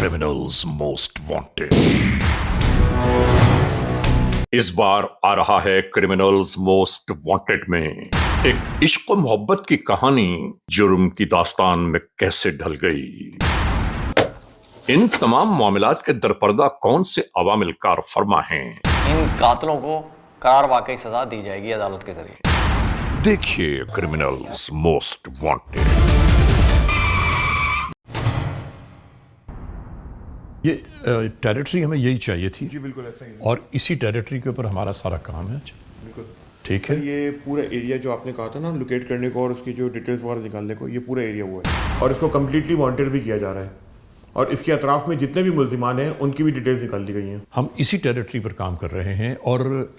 Criminals most wanted. इस बार आ रहा है क्रिमिनल्स मोस्ट वांटेड में एक इश्क और मोहब्बत की कहानी जुर्म की दास्तान में कैसे ढल गई। इन तमाम मामलात के दरपर्दा कौन से अवामिल कार फरमा हैं। इन कातलों को करार वाकई सजा दी जाएगी अदालत के जरिए। देखिए क्रिमिनल्स मोस्ट वांटेड। ये टेरिटरी हमें यही चाहिए थी जी बिल्कुल ऐसा ही है। और इसी टेरिटरी के ऊपर हमारा सारा काम है। बिल्कुल ठीक सर, है। ये पूरा एरिया जो आपने कहा था ना लोकेट करने को और उसकी जो डिटेल्स वगैरह निकालने को, ये पूरा एरिया वो है और इसको कम्प्लीटली मॉनिटर भी किया जा रहा है और इसके अतराफ में जितने भी मुल्जिमान हैं उनकी भी डिटेल्स निकाल दी गई हैं। हम इसी टेरिटरी पर काम कर रहे हैं और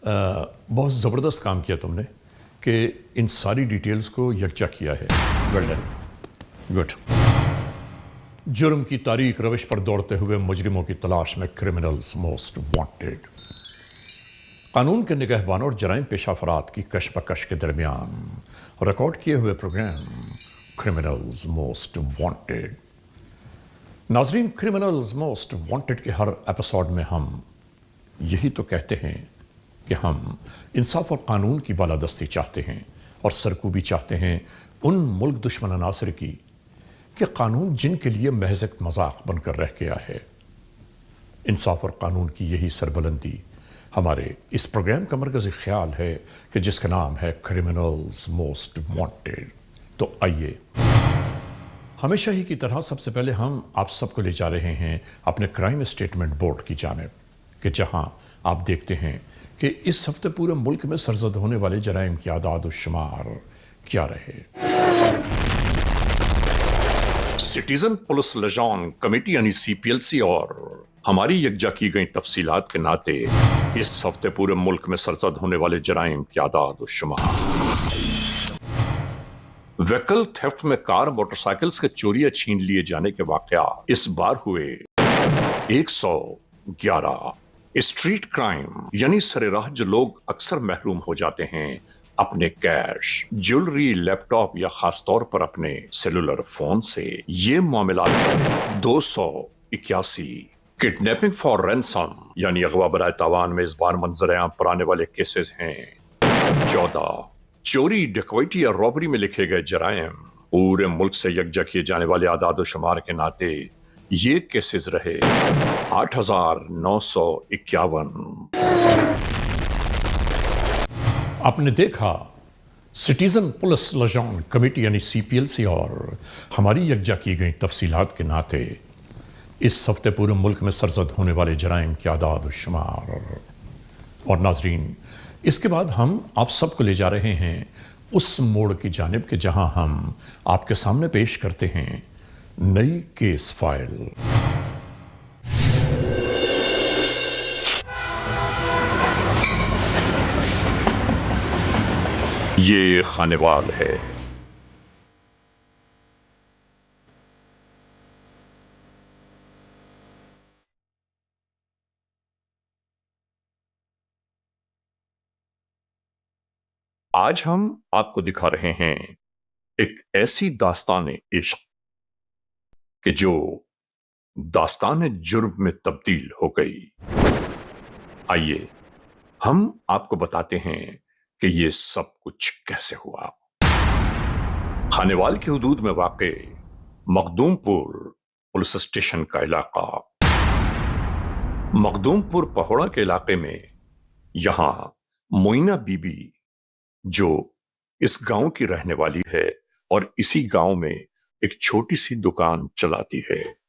बहुत ज़बरदस्त काम किया तुमने कि इन सारी डिटेल्स को यकजा किया है। Well done, good. जुर्म की तारीख रविश पर दौड़ते हुए मुजरिमों की तलाश में क्रिमिनल्स मोस्ट वांटेड। कानून के निगहबानों और जराइम पेशा अफराद की कशमकश के दरमियान रिकॉर्ड किए हुए प्रोग्राम क्रिमिनल्स मोस्ट वांटेड। नाजरीन, क्रिमिनल्स मोस्ट वांटेड के हर एपिसोड में हम यही तो कहते हैं कि हम इंसाफ और कानून की बालादस्ती चाहते हैं और सरकूबी चाहते हैं उन मुल्क दुश्मन अनासर की कि कानून जिनके लिए महज एक मजाक बनकर रह गया है। इंसाफ और कानून की यही सरबुलंदी हमारे इस प्रोग्राम का मरकज़ी ख्याल है कि जिसका नाम है क्रिमिनल्स मोस्ट वांटेड। तो आइए, हमेशा ही की तरह सबसे पहले हम आप सबको ले जा रहे हैं अपने क्राइम स्टेटमेंट बोर्ड की जानिब कि जहां आप देखते हैं कि इस हफ्ते पूरे मुल्क में सरजद होने वाले जराइम की आदाद और शुमार क्या रहे। सिटीजन पुलिस लिजान कमेटी यानी CPLC और हमारी यकजा की गई तफसीलात के नाते इस हफ्ते पूरे मुल्क में सरजद होने वाले जराइम की आदाद और शुमार। व्हीकल थेफ्ट में कार मोटरसाइकिल्स के चोरियां छीन लिए जाने के वाकया इस बार हुए 111। स्ट्रीट क्राइम यानी सरेराह जो लोग अक्सर महरूम हो जाते हैं अपने कैश, ज्वेलरी, लैपटॉप या खास तौर पर अपने सेलुलर फोन से। ये मामलात 281। किडनैपिंग फॉर रैंसम यानी अगवा बराए तावान में इस बार मंजर आम पर आने वाले केसेस हैं 14। चोरी, डकैती या रॉबरी में लिखे गए जराइम पूरे मुल्क से यकजा किए जाने वाले आदाद शुमार के नाते ये केसेस रहे 8,951। आपने देखा सिटीजन पुलिस लिजान कमेटी यानी CPLC और हमारी यकजा की गई तफसीलात के नाते इस हफ्ते पूरे मुल्क में सरजद होने वाले जराइम की आदाद शुमार। और नाजरीन, इसके बाद हम आप सबको ले जा रहे हैं उस मोड़ की जानिब के जहां हम आपके सामने पेश करते हैं नई केस फाइल। ये खानेवाल है। आज हम आपको दिखा रहे हैं एक ऐसी दास्तान इश्क कि जो दास्तान जुर्म में तब्दील हो गई। आइए हम आपको बताते हैं कि ये सब कुछ कैसे हुआ। खानेवाल की हुदूद में वाक़े मखदूमपुर पुलिस स्टेशन का इलाका। मखदूमपुर पहोड़ा के इलाके में यहां मोइना बीबी जो इस गांव की रहने वाली है और इसी गांव में एक छोटी सी दुकान चलाती है।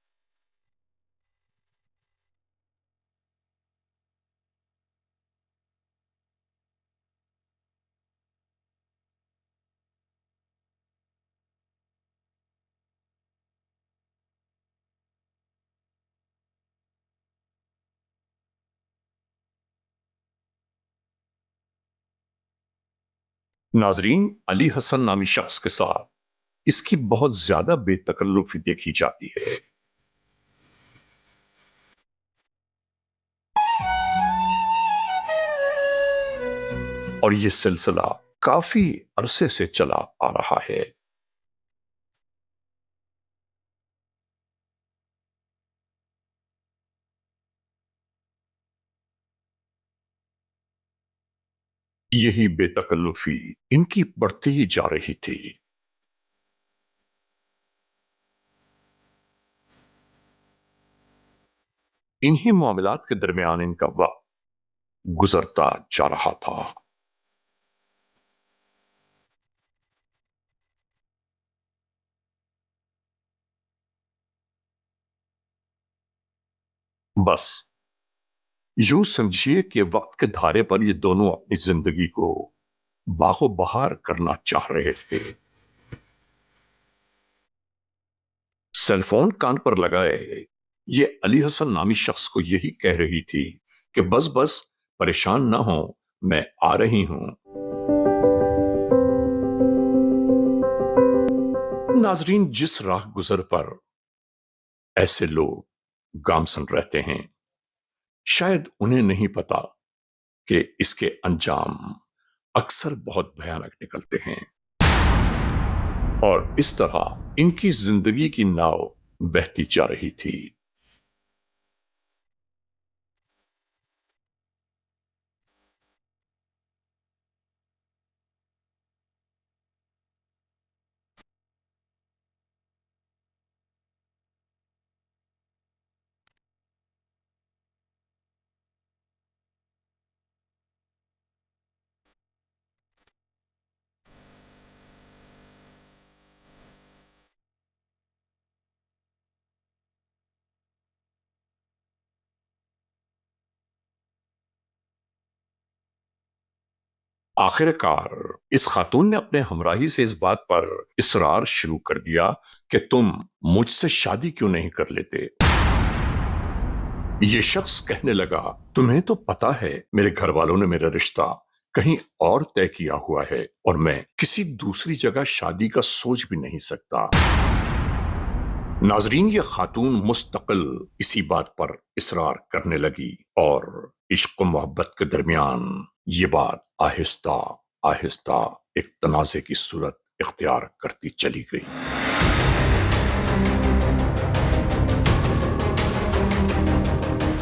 नाजरीन, अली हसन नामी शख्स के साथ इसकी बहुत ज्यादा बेतकल्लुफी देखी जाती है। और यह सिलसिला काफी अरसे से चला आ रहा है। یہی بے تکلفی ان کی بڑھتی ہی جا رہی تھی۔ انہی معاملات کے درمیان ان کا وقت گزرتا جا رہا تھا۔ بس یوں سمجھیے کہ وقت کے دھارے پر یہ دونوں اپنی زندگی کو باغ و بہار کرنا چاہ رہے تھے۔ سیل فون کان پر لگائے یہ علی حسن نامی شخص کو یہی کہہ رہی تھی کہ بس بس پریشان نہ ہو، میں آ رہی ہوں۔ ناظرین، جس راہ گزر پر ایسے لوگ گامزن رہتے ہیں، شاید انہیں نہیں پتا کہ اس کے انجام اکثر بہت بھیانک نکلتے ہیں، اور اس طرح ان کی زندگی کی ناؤ بہتی جا رہی تھی۔ آخر کار اس خاتون نے اپنے ہمراہی سے اس بات پر اصرار شروع کر دیا کہ تم مجھ سے شادی کیوں نہیں کر لیتے؟ یہ شخص کہنے لگا، تمہیں تو پتا ہے میرے گھر والوں نے میرا رشتہ کہیں اور طے کیا ہوا ہے، اور میں کسی دوسری جگہ شادی کا سوچ بھی نہیں سکتا۔ ناظرین، یہ خاتون مستقل اسی بات پر اصرار کرنے لگی، اور عشق و محبت کے درمیان یہ بات آہستہ آہستہ ایک تنازع کی صورت اختیار کرتی چلی گئی۔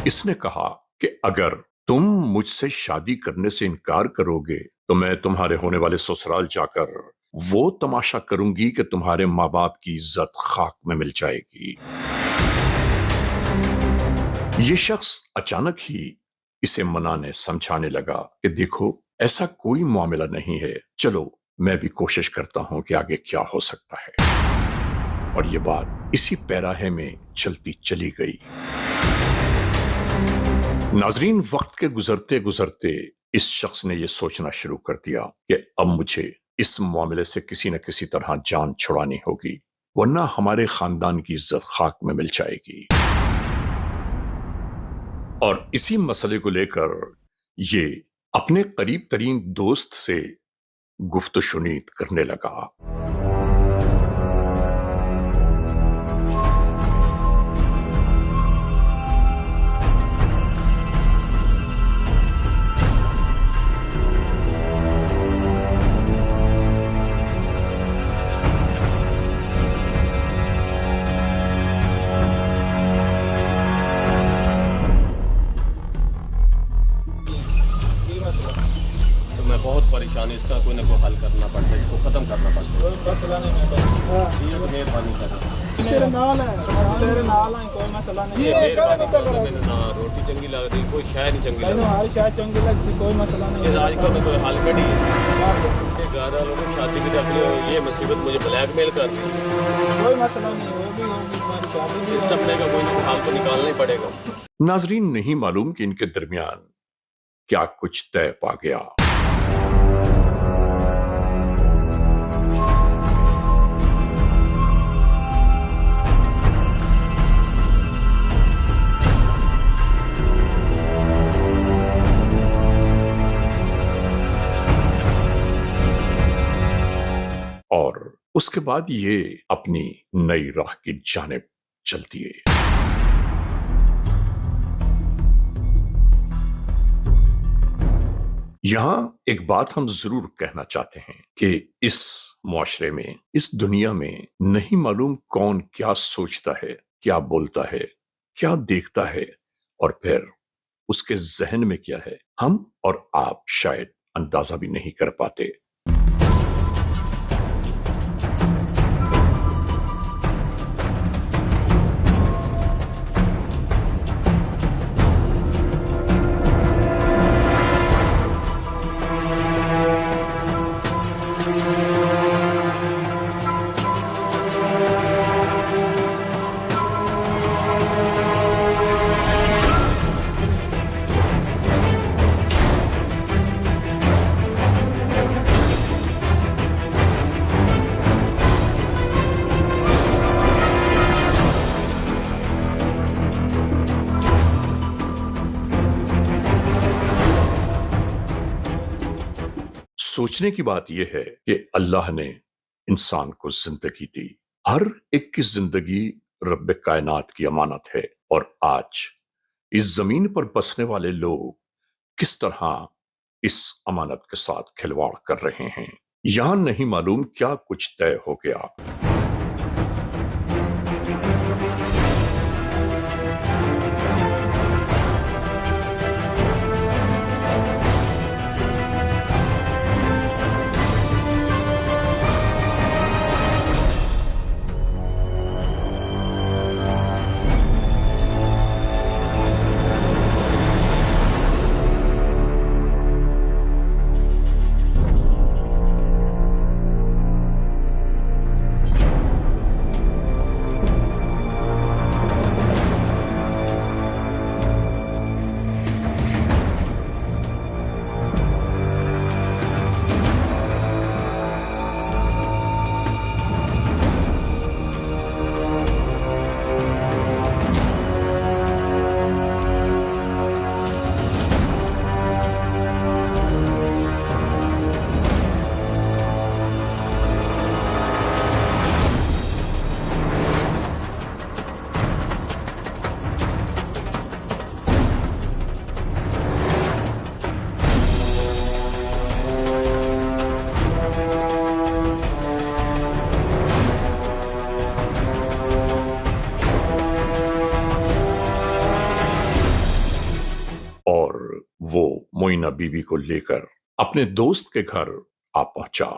اس نے کہا کہ اگر تم مجھ سے شادی کرنے سے انکار کرو گے تو میں تمہارے ہونے والے سسرال جا کر وہ تماشا کروں گی کہ تمہارے ماں باپ کی عزت خاک میں مل جائے گی۔ یہ شخص اچانک ہی اسے منانے سمجھانے لگا کہ دیکھو، ایسا کوئی معاملہ نہیں ہے، چلو میں بھی کوشش کرتا ہوں کہ آگے کیا ہو سکتا ہے۔ اور یہ بات اسی پیراہے میں چلتی چلی گئی۔ ناظرین، وقت کے گزرتے گزرتے اس شخص نے یہ سوچنا شروع کر دیا کہ اب مجھے اس معاملے سے کسی نہ کسی طرح جان چھڑانی ہوگی، ورنہ ہمارے خاندان کی عزت خاک میں مل جائے گی۔ اور اسی مسئلے کو لے کر یہ اپنے قریب ترین دوست سے گفت و شنید کرنے لگا۔ بہت پریشان ہے، اس کا کوئی نہ کوئی حل کرنا پڑتا ہے، اس کو ختم کرنا پڑتا ہے۔ کوئی مسئلہ نہیں ہے، یہ مہربانی کرنا تیرے نال ہے، تیرے نال ہے، کوئی مسئلہ نہیں ہے۔ مہربانی کرنا، میں نہ روٹی چنگی لگ رہی، کوئی شے نہیں چنگی لگ رہی، ہر شے چنگی لگ سی، کوئی مسئلہ نہیں ہے۔ آج کل کوئی حل کڑی ہے، گھر والوں نے شادی کی اپنی یہ مصیبت مجھے بلیک میل کر رہی ہے۔ کوئی مسئلہ نہیں، وہ بھی ہوگی شادی، اس ٹپنے کا کوئی نہ کوئی حل تو نکالنا ہی پڑے گا۔ ناظرین، نہیں معلوم کہ ان کے درمیان کیا کچھ طے پا گیا۔ اور اس کے بعد یہ اپنی نئی راہ کی جانب چلتی ہے۔ یہاں ایک بات ہم ضرور کہنا چاہتے ہیں کہ اس معاشرے میں، اس دنیا میں نہیں معلوم کون کیا سوچتا ہے، کیا بولتا ہے، کیا دیکھتا ہے، اور پھر اس کے ذہن میں کیا ہے، ہم اور آپ شاید अंदाजा भी नहीं कर पाते। सोचने की बात यह है कि अल्लाह ने इंसान को जिंदगी दी। हर एक की जिंदगी रब्बे कायनात की अमानत है, और आज इस जमीन पर बसने वाले लोग किस तरह इस अमानत के साथ खिलवाड़ कर रहे हैं, यहां नहीं मालूम क्या कुछ तय हो गया। और वो मोइना बीबी को लेकर अपने दोस्त के घर आ पहुंचा।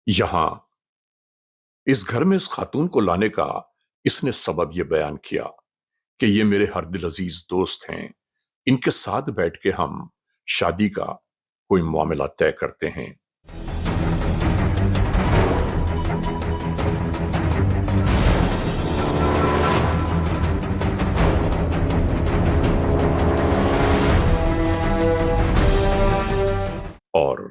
यहां इस घर में इस खातून को लाने का इसने सबब यह बयान किया कि ये मेरे हर दिल अजीज दोस्त हैं, इनके साथ बैठ के हम शादी का कोई मामला तय करते हैं। और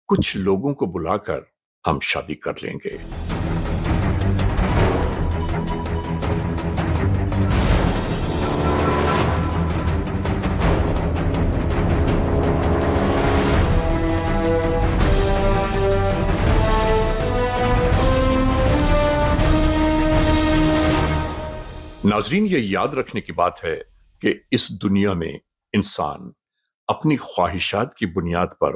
कुछ लोगों को बुलाकर हम शादी कर लेंगे। ناظرین یہ یاد رکھنے کی بات ہے کہ اس دنیا میں انسان اپنی خواہشات کی بنیاد پر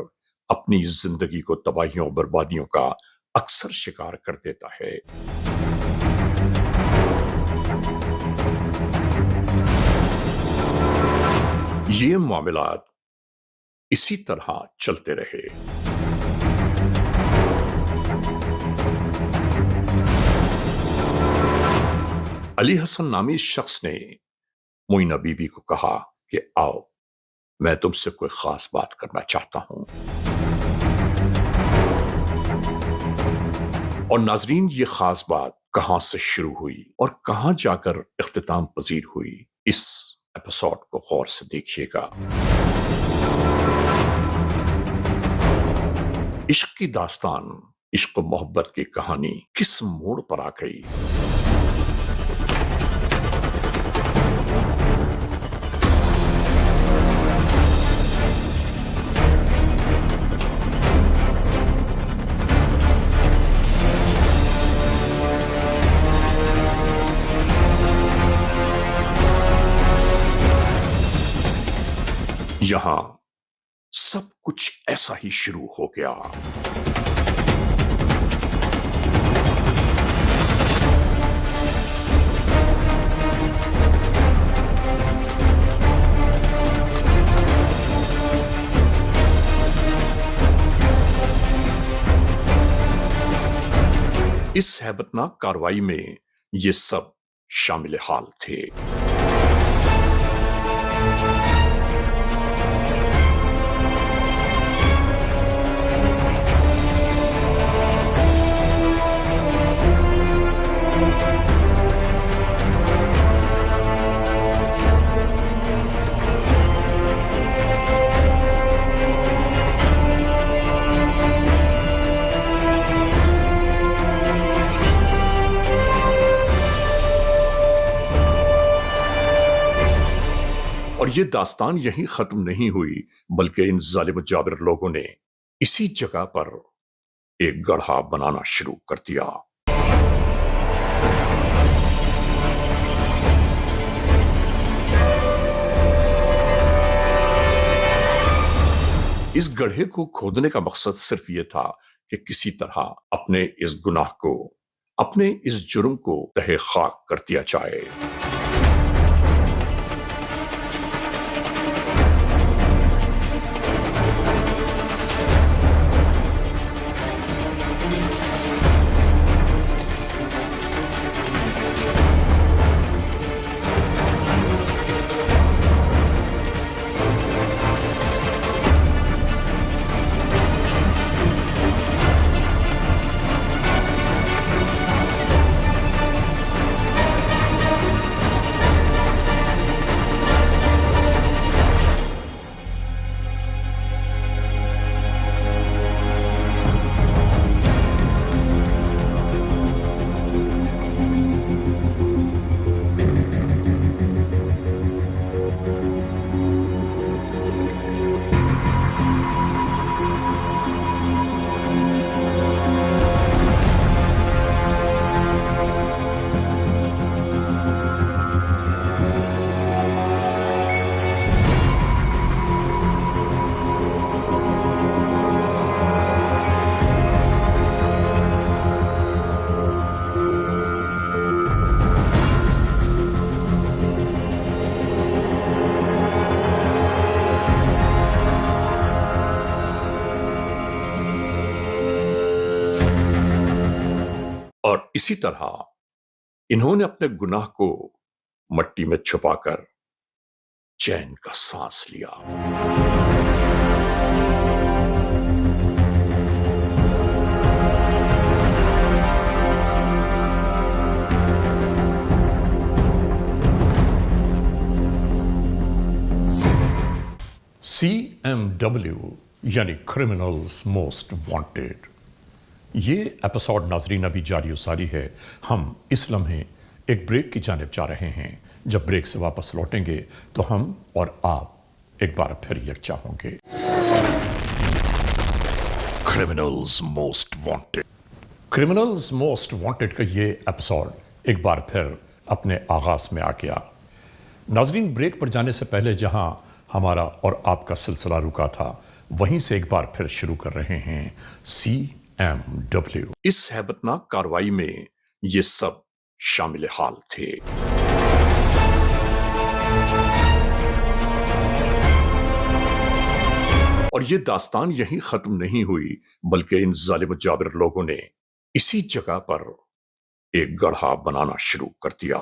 اپنی زندگی کو تباہیوں اور بربادیوں کا اکثر شکار کر دیتا ہے۔ یہ معاملات اسی طرح چلتے رہے۔ علی حسن نامی شخص نے معینہ بی بی کو کہا کہ آؤ میں تم سے کوئی خاص بات کرنا چاہتا ہوں۔ اور ناظرین یہ خاص بات کہاں سے شروع ہوئی اور کہاں جا کر اختتام پذیر ہوئی، اس ایپیسوڈ کو غور سے دیکھیے گا۔ عشق کی داستان، عشق و محبت کی کہانی کس موڑ پر آ گئی؟ یہاں سب کچھ ایسا ہی شروع ہو گیا۔ اس ہیبتناک کارروائی میں یہ سب شامل حال تھے۔ اور یہ داستان یہیں ختم نہیں ہوئی، بلکہ ان ظالم و جابر لوگوں نے اسی جگہ پر ایک گڑھا بنانا شروع کر دیا۔ اس گڑھے کو کھودنے کا مقصد صرف یہ تھا کہ کسی طرح اپنے اس گناہ کو، اپنے اس جرم کو تہہ خاک کر دیا جائے۔ اور اسی طرح انہوں نے اپنے گناہ کو مٹی میں چھپا کر چین کا سانس لیا۔ CMW یعنی کرمنلز موسٹ وانٹیڈ، یہ ایپیسوڈ ناظرین ابھی جاری و ساری ہے۔ ہم اس لمحے ایک بریک کی جانب جا رہے ہیں۔ جب بریک سے واپس لوٹیں گے تو ہم اور آپ ایک بار پھر یکجا ہوں گے۔ Criminals most wanted, criminals most wanted کا یہ ایپیسوڈ ایک بار پھر اپنے آغاز میں آ گیا۔ ناظرین، بریک پر جانے سے پہلے جہاں ہمارا اور آپ کا سلسلہ رکا تھا وہیں سے ایک بار پھر شروع کر رہے ہیں CMW۔ اس ہیبت ناک کارروائی میں یہ سب شامل حال تھے۔ اور یہ داستان یہیں ختم نہیں ہوئی، بلکہ ان ظالم و جابر لوگوں نے اسی جگہ پر ایک گڑھا بنانا شروع کر دیا۔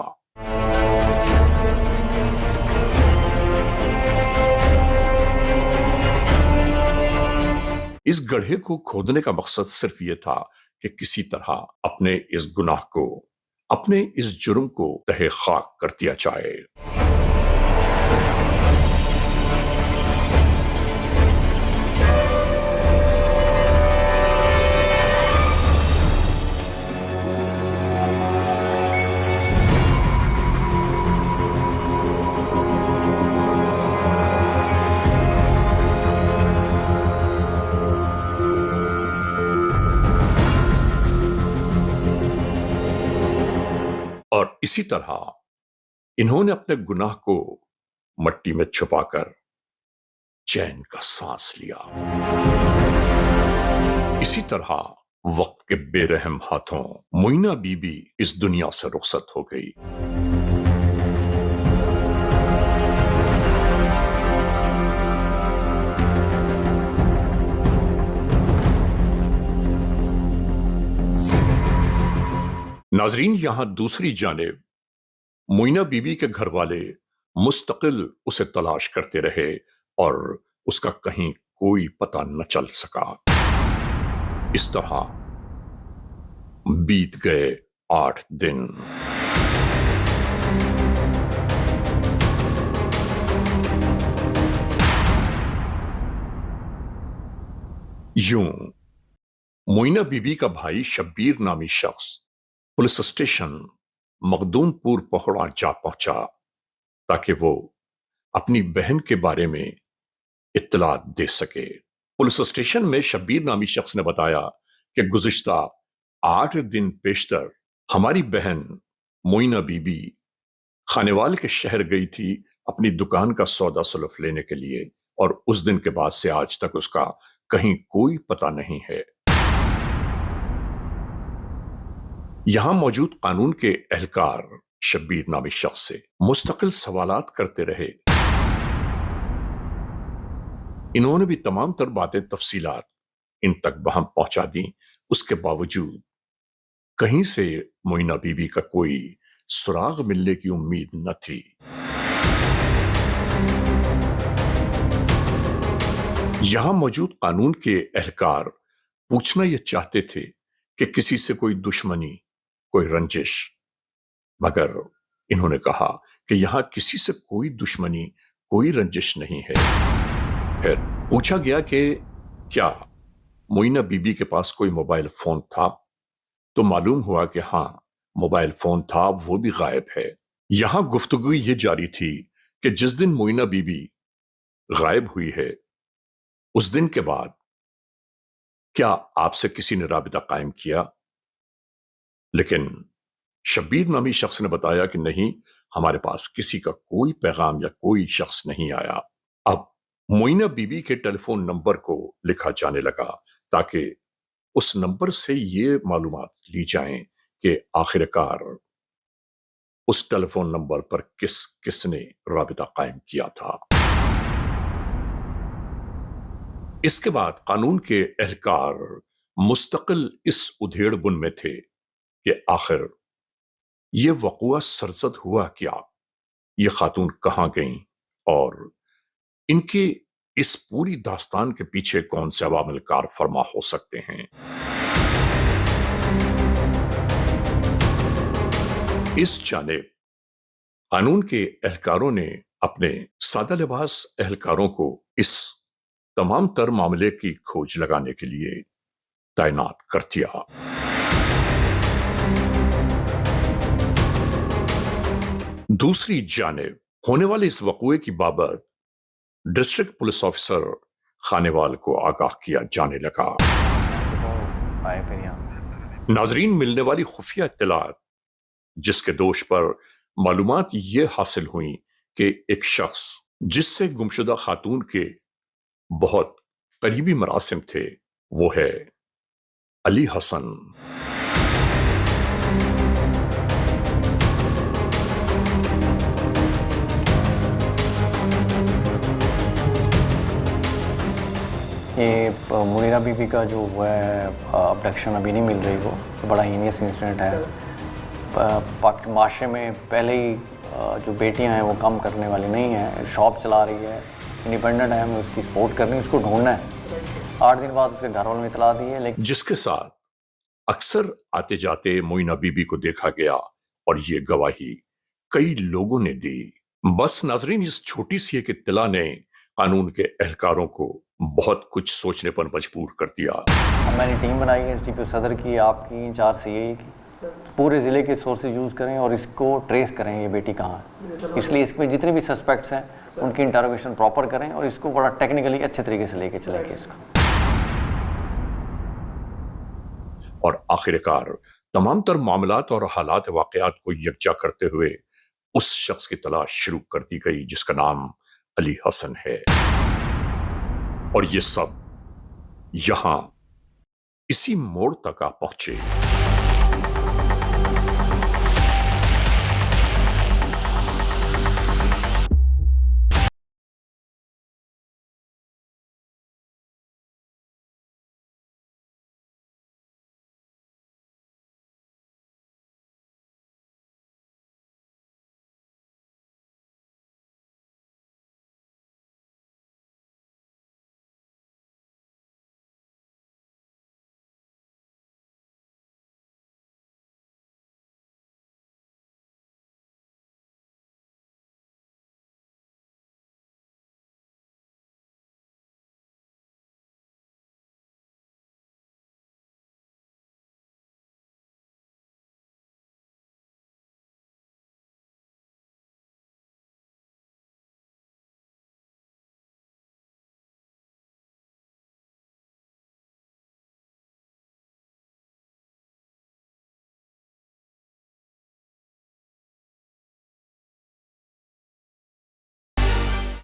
اس گڑھے کو کھودنے کا مقصد صرف یہ تھا کہ کسی طرح اپنے اس گناہ کو، اپنے اس جرم کو تہہ خاک کر دیا جائے۔ اور اسی طرح انہوں نے اپنے گناہ کو مٹی میں چھپا کر چین کا سانس لیا۔ اسی طرح وقت کے بے رحم ہاتھوں موئینہ بی بی اس دنیا سے رخصت ہو گئی۔ ناظرین، یہاں دوسری جانب موئینہ بی بی کے گھر والے مستقل اسے تلاش کرتے رہے اور اس کا کہیں کوئی پتہ نہ چل سکا۔ اس طرح بیت گئے 8 دن۔ یوں موئینہ بی بی کا بھائی شبیر نامی شخص پولیس اسٹیشن مخدوم پور پہوڑا جا پہنچا تاکہ وہ اپنی بہن کے بارے میں اطلاع دے سکے۔ پولیس اسٹیشن میں شبیر نامی شخص نے بتایا کہ گزشتہ 8 دن پیشتر ہماری بہن موئینہ بی بی خانیوال کے شہر گئی تھی اپنی دکان کا سودا سلف لینے کے لیے، اور اس دن کے بعد سے آج تک اس کا کہیں کوئی پتہ نہیں ہے۔ یہاں موجود قانون کے اہلکار شبیر نامی شخص سے مستقل سوالات کرتے رہے۔ انہوں نے بھی تمام تر باتیں تفصیلات ان تک بہم پہنچا دیں، اس کے باوجود کہیں سے موئینہ بی بی کا کوئی سراغ ملنے کی امید نہ تھی۔ یہاں موجود قانون کے اہلکار پوچھنا یہ چاہتے تھے کہ کسی سے کوئی دشمنی، کوئی رنجش، مگر انہوں نے کہا کہ یہاں کسی سے کوئی دشمنی، کوئی رنجش نہیں ہے۔ پھر پوچھا گیا کہ کیا موئینہ بی بی کے پاس کوئی موبائل فون تھا، تو معلوم ہوا کہ ہاں موبائل فون تھا، وہ بھی غائب ہے۔ یہاں گفتگو یہ جاری تھی کہ جس دن موئینہ بی بی غائب ہوئی ہے اس دن کے بعد کیا آپ سے کسی نے رابطہ قائم کیا؟ لیکن شبیر نامی شخص نے بتایا کہ نہیں، ہمارے پاس کسی کا کوئی پیغام یا کوئی شخص نہیں آیا۔ اب موئینہ بی بی کے ٹیلی فون نمبر کو لکھا جانے لگا تاکہ اس نمبر سے یہ معلومات لی جائیں کہ آخر کار اس ٹیلی فون نمبر پر کس نے رابطہ قائم کیا تھا۔ اس کے بعد قانون کے اہلکار مستقل اس ادھیڑ بن میں تھے کہ آخر یہ وقوع سرزد ہوا کیا، یہ خاتون کہاں گئیں، اور ان کے اس پوری داستان کے پیچھے کون سے عوامل کار فرما ہو سکتے ہیں۔ اس جانب قانون کے اہلکاروں نے اپنے سادہ لباس اہلکاروں کو اس تمام تر معاملے کی کھوج لگانے کے لیے تعینات کر دیا۔ دوسری جانب ہونے والے اس وقوعے کی بابت ڈسٹرکٹ پولیس آفیسر خانیوال کو آگاہ کیا جانے لگا۔ آئے پھر یہاں ناظرین، ملنے والی خفیہ اطلاعات جس کے دوش پر मालूमात ये हासिल हुई कि एक शख्स जिससे गुमशुदा खातून के बहुत करीबी मरासिम थे वो है अली हसन। ये मुनीरा बीबी का जो हुआ है अबडक्शन, अभी नहीं मिल रही वो, तो बड़ा हीनियस इंसिडेंट है। माशरे में पहले ही जो बेटियां हैं वो काम करने वाली नहीं हैं, शॉप चला रही है, इंडिपेंडेंट है, हमें उसकी सपोर्ट करनी है, उसको ढूंढना है। 8 दिन बाद उसके घर वालों ने इतला दी है। लेकिन जिसके साथ अक्सर आते जाते मोइना बीबी को देखा गया और ये गवाही कई लोगों ने दी। बस नाजरीन, इस छोटी सी एक इत्तला ने कानून के एहलकारों को बहुत कुछ सोचने पर मजबूर कर दिया। अब मैंने टीम बनाई है एसडीपीओ सदर की, आपकी इंचार्ज सीआई की, पूरे ज़िले के सोर्सेज यूज़ करें और इसको ट्रेस करें ये बेटी कहाँ है। इसलिए इसमें जितने भी सस्पेक्ट्स हैं उनकी इंटरोगेशन प्रॉपर करें और इसको बड़ा टेक्निकली अच्छे तरीके से लेके चलेंगे इसको। और आखिरकार तमाम तर मामलात और हालात वाक़यात को यकजा करते हुए उस शख्स की तलाश शुरू कर दी गई जिसका नाम अली हसन है। और ये सब यहां इसी मोड़ तक आ पहुंचे।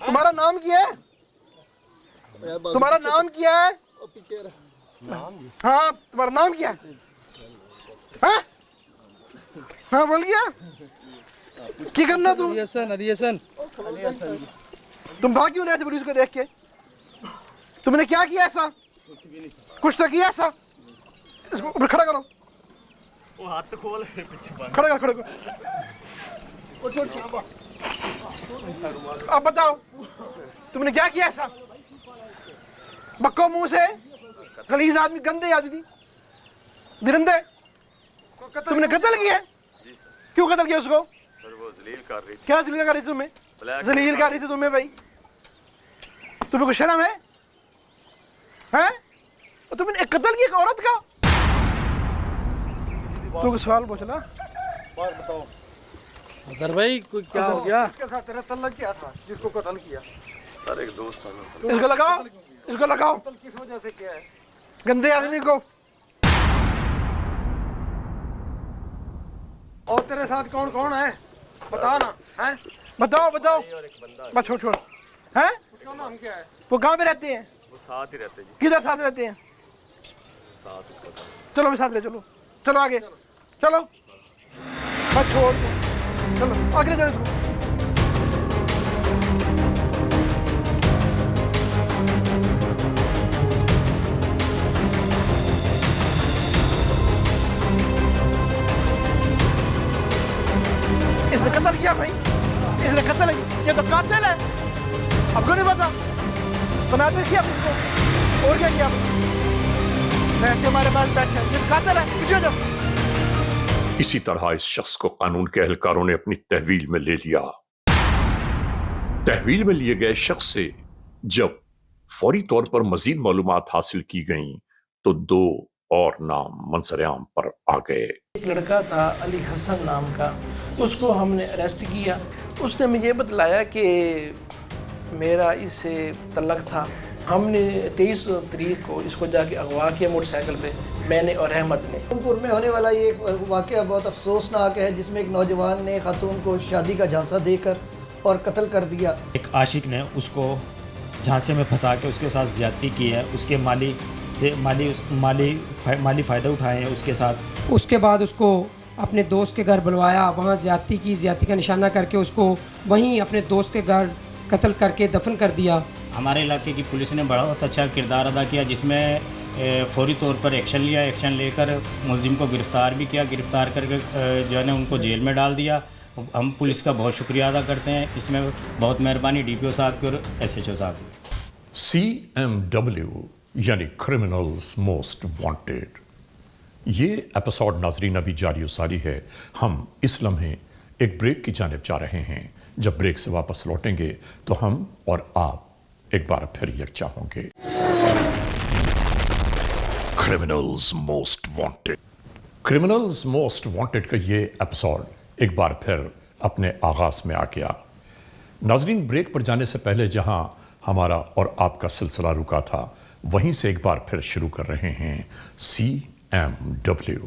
तुम्हारा नाम क्या है? तुम्हारा नाम क्या है? हाँ, तुम्हारा नाम क्या है? हाँ? हाँ, बोल गया? क्या करना तुम? अली हसन। तुम भाग क्यों रहे थे पुलिस को देख के? तुमने क्या किया ऐसा? कुछ तो किया ऐसा? इसको ऊपर खड़ा करो। वो हाथ तो खोल, खड़ा करो। अब बताओ तुमने क्या किया ऐसा? बक्को मुंह से, गलीज आदमी, गंदे आदमी, दिरंदे, तुमने कत्ल किया? क्यों कत्ल किया उसको? सर वो जलील कर रही थी। क्या जलील कर रही थी तुम्हें? जलील कर रही थी तुम्हें भाई? तुम्हें कुछ शर्म है? हैं? और तुमने एक कत्ल किया एक औरत का? तू कुछ सवाल पूछ ना? बात बताओ। सर भाई कोई क्या हो गया? इसके साथ तेरा तल्लक क्या था जिसको कत्ल किया? सर एक दोस्त था। इसको लगाओ। किस वजह से किया है? गंदे आदमी को। और तेरे साथ कौन कौन है? बता ना। हैं? बताओ। बस छोड़। हैं? उसका नाम क्या है? वो कहाँ पे रहते हैं? वो साथ ही रहते जी। किधर साथ रहते हैं? साथ उसका था। चलो मैं साथ ले चलो आगे चलो। बस छोड़ दो। चलो आगे चलो इसको। इसने कत्ल किया भाई, इसने कत्ल है, ये तो कातिल है। अब क्यों नहीं पता? बनाते किया इसको, और क्या किया? वैसे हमारे पास बैठे हैं, ये कातिल है, पीछे जाओ। इसी तरह इस शख्स को कानून के एहलकारों ने अपनी तहवील में ले लिया। तहवील में लिए गए शख्स से जब फौरी तौर पर मजीद मालूमात हासिल की गईं तो 2 और नाम मंसर-ए-आम पर आ गए। एक लड़का था अली हसन नाम का, उसको हमने अरेस्ट किया। उसने मुझे बतलाया कि मेरा इससे तल्लक था। हमने 23 तारीख को इसको जाके अगवा किया मोटरसाइकिल पे। میں نے اور احمد نے. رامپور میں ہونے والا یہ واقعہ بہت افسوسناک ہے، جس میں ایک نوجوان نے خاتون کو شادی کا جھانسا دے کر اور قتل کر دیا. ایک عاشق نے اس کو جھانسے میں پھنسا کے اس کے ساتھ زیادتی کی ہے، اس کے مالی فائدہ اٹھائے ہیں اس کے ساتھ. اس کے بعد اس کو اپنے دوست کے گھر بلوایا، وہاں زیادتی کی، زیادتی کا نشانہ کر کے اس کو وہیں اپنے دوست کے گھر قتل کر کے دفن کر دیا. ہمارے علاقے کی پولیس نے بہت اچھا کردار ادا کیا، جس میں فوری طور پر ایکشن لیا، ایکشن لے کر ملزم کو گرفتار بھی کیا، گرفتار کر کے جو ہے نا ان کو جیل میں ڈال دیا. ہم پولیس کا بہت شکریہ ادا کرتے ہیں، اس میں بہت مہربانی ڈی پی او صاحب کی اور SHO صاحب کی. CMW یعنی کرمنلز موسٹ وانٹیڈ، یہ ایپیسوڈ ناظرین ابھی جاری و ساری ہے. ہم اس لمحے ایک بریک کی جانب جا رہے ہیں. جب بریک سے واپس لوٹیں گے تو ہم اور آپ ایک بار پھر یکجا ہوں گے. Criminals most wanted, criminals most wanted کا یہ ایپیسوڈ ایک بار پھر اپنے آغاز میں آ گیا. ناظرین، بریک پر جانے سے پہلے جہاں ہمارا اور آپ کا سلسلہ رکا تھا، وہیں سے ایک بار پھر شروع کر رہے ہیں. CMW.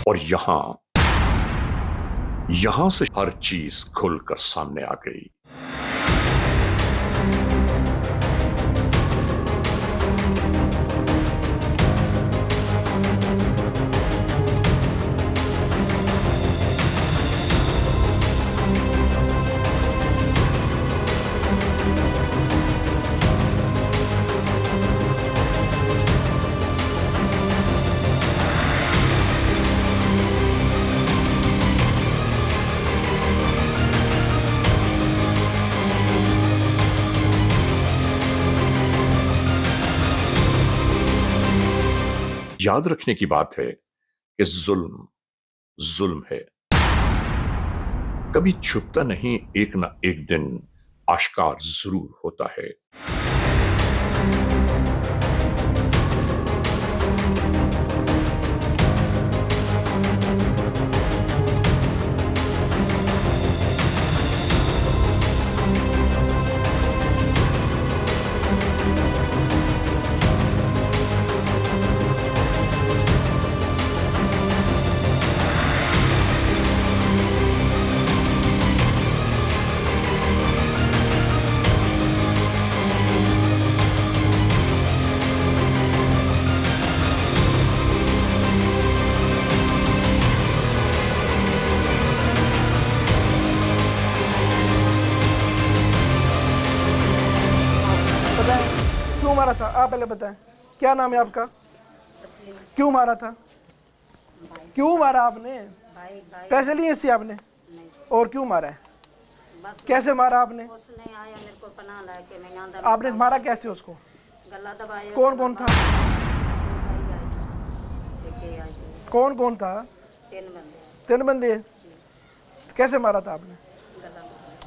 اور یہاں سے ہر چیز کھل کر سامنے آ گئی. یاد رکھنے کی بات ہے کہ ظلم ہے، کبھی چھپتا نہیں، ایک نہ ایک دن آشکار ضرور ہوتا ہے. مارا تھا؟ آپ پہلے بتائیں کیا نام ہے آپ کا؟ کیوں مارا تھا؟ کیوں مارا آپ نے؟ پیسے لیے اس سے آپ نے؟ اور کیوں مارا ہے؟ کیسے مارا آپ نے؟ آپ نے مارا کیسے اس کو؟ کون کون تھا؟ کون کون تھا؟ 3 بندے. कैसे मारा था आपने?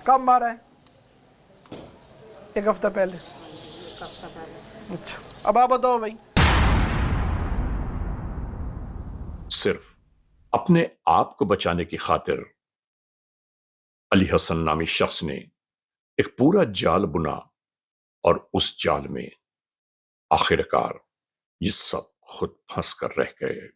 कब मारा है? 1 हफ्ता पहले। अच्छा, अब आप बताओ भाई। सिर्फ अपने आप को बचाने की खातिर अली हसन नामी शख्स ने एक पूरा जाल बुना और उस जाल में आखिरकार ये सब खुद फंस कर रह गए।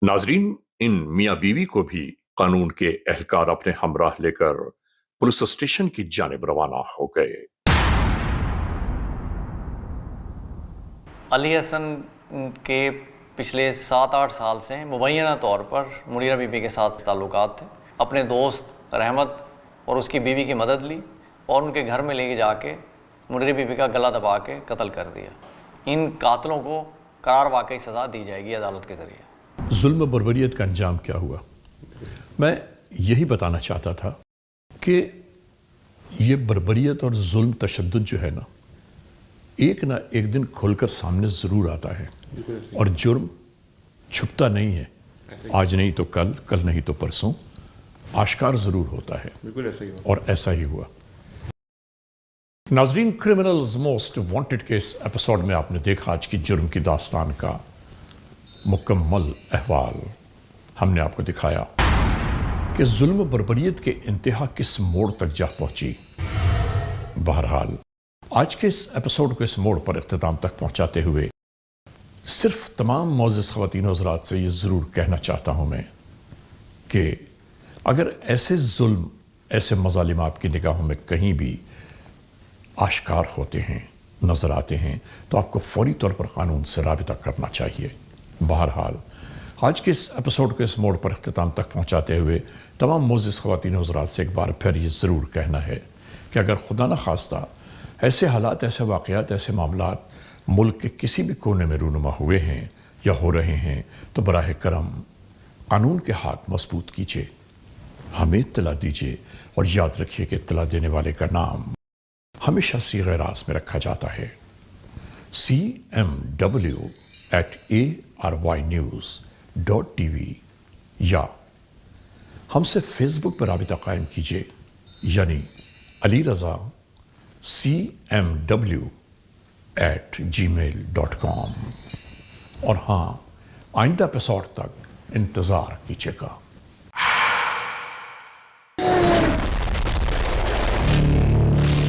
नाजरीन, इन मियाँ बीवी को भी कानून के एहलकार अपने हमराह लेकर पुलिस स्टेशन की जानिब रवाना हो गए। अली हसन के पिछले 7-8 साल से मुबैना तौर पर मुनीरा बीबी के साथ ताल्लुकात थे। अपने दोस्त रहमत और उसकी बीवी की मदद ली और उनके घर में लेके जाके मुनीरा बीबी का गला दबा के कत्ल कर दिया। इन कातलों को करार वाकई सज़ा दी जाएगी अदालत के ज़रिए। जुल्म बर्बरियत का अंजाम क्या हुआ? मैं यही बताना चाहता था कि ये बर्बरियत और जुल्म तशद्दुद जो है ना एक दिन खुलकर सामने ज़रूर आता है और जुर्म छुपता नहीं है। आज नहीं तो कल, कल नहीं तो परसों आश्कार ज़रूर होता है। बिल्कुल ऐसा ही हुआ। और ऐसा ही हुआ। नाजरीन, criminals most wanted case episode में आपने देखा आज की जुर्म की दास्तान का मुकम्मल अहवाल। हमने आपको दिखाया कि जुल्म बर्बरियत के इंतहा किस मोड़ तक जा पहुंची। बहरहाल आज के इस एपिसोड को इस मोड़ पर इख्तिताम तक पहुंचाते हुए सिर्फ तमाम मोअज़्ज़िज़ ख़वातीन हज़रात से ये ज़रूर कहना चाहता हूं मैं कि अगर ऐसे जुल्म, ऐसे मज़ालिम आपकी निगाहों में कहीं भी आश्कार होते हैं, नज़र आते हैं, तो आपको फौरी तौर पर कानून से राबिता करना चाहिए। बहरहाल आज के इस एपिसोड को इस मोड़ पर इख्तिताम तक पहुंचाते हुए तमाम मोअज़्ज़िज़ ख़वातीन हज़रात से एक बार फिर ये ज़रूर कहना है कि अगर खुदा न खास्ता ऐसे हालात, ऐसे वाक़यात, ऐसे मामलात मुल्क के किसी भी कोने में रूनुमा हुए हैं या हो रहे हैं तो बराह करम कानून के हाथ मजबूत कीजिए, हमें इत्तला दीजिए और याद रखिए कि इत्तला देने वाले का नाम हमेशा सीग़े राज़ में रखा जाता है। cmw@arYnews.tv या हमसे फेसबुक पर राबिता कायम कीजिए, यानी अली रज़ा cmw@gmail.com। और हाँ, आइंदा एपिसोड तक इंतज़ार कीजिएगा।